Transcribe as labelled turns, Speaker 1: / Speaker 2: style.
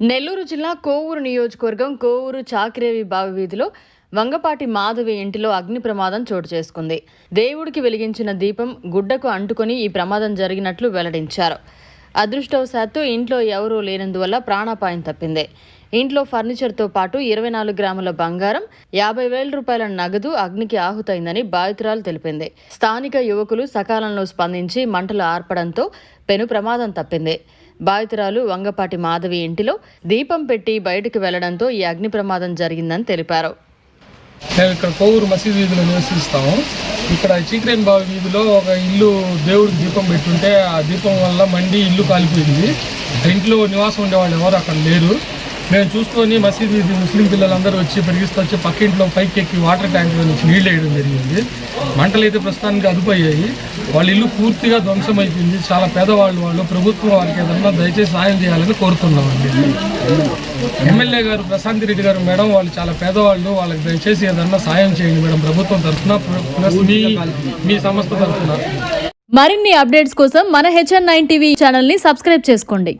Speaker 1: నెల్లూరు జిల్లా కోవూరు నియోజకవర్గం కోవూరు చాకిరేవి బావి వీధిలో వంగపాటి మాధవి ఇంటిలో అగ్ని ప్రమాదం చోటు చేసుకుంది. దేవుడికి వెలిగించిన దీపం గుడ్డకు అంటుకొని ఈ ప్రమాదం జరిగినట్లు వెల్లడించారు. అదృష్టవశాత్తు ఇంట్లో ఎవరూ లేనందువల్ల ప్రాణాపాయం తప్పింది. ఇంట్లో ఫర్నిచర్తో పాటు 24 గ్రాముల బంగారం, 50,000 రూపాయల నగదు అగ్నికి ఆహుతైందని బాధితురాలు తెలిపింది. స్థానిక యువకులు సకాలంలో స్పందించి మంటలు ఆర్పడంతో పెను ప్రమాదం తప్పింది. బాధితురాలు వంగపాటి మాధవి ఇంటిలో దీపం పెట్టి బయటకు వెళ్లడంతో ఈ అగ్ని ప్రమాదం జరిగిందని తెలిపారు.
Speaker 2: మేము ఇక్కడ కోవూరు మసీదు వీధిలో నివసిస్తాము. ఇక్కడ చీకరేన్ బావి వీధిలో ఒక ఇల్లు దేవుడికి దీపం పెట్టుంటే ఆ దీపం వల్ల మండి ఇల్లు కాలిపోయింది. ఇంట్లో నివాసం ఉండేవాళ్ళు ఎవరు అక్కడ లేరు. మేము చూసుకొని మసీదు వీధి ముస్లిం పిల్లలందరూ వచ్చి పరిగిస్తూ పక్కింట్లో పైకి ఎక్కి వాటర్ ట్యాంక్లో నుంచి నీళ్ళు వేయడం జరిగింది. మంటలు అయితే ప్రస్తుతానికి అదుపయ్యాయి. వాళ్ళ ఇల్లు పూర్తిగా ధ్వంసం అయిపోయింది. చాలా పేదవాళ్ళు ప్రభుత్వం వారికి ఏదన్నా దయచేసి సాయం చేయాలని కోరుతున్నామండి. ఎమ్మెల్యే గారు ప్రశాంత్ రెడ్డి గారు మేడం వాళ్ళు చాలా పేదవాళ్ళు, వాళ్ళకి దయచేసి ఏదన్నా సాయం చేయండి మేడం ప్రభుత్వం తరఫున ప్లస్ మీ సంస్థ తరఫున.
Speaker 1: మరిన్ని అప్డేట్స్ కోసం మన HN9 టీవీ ఛానల్ని సబ్స్క్రైబ్ చేసుకోండి.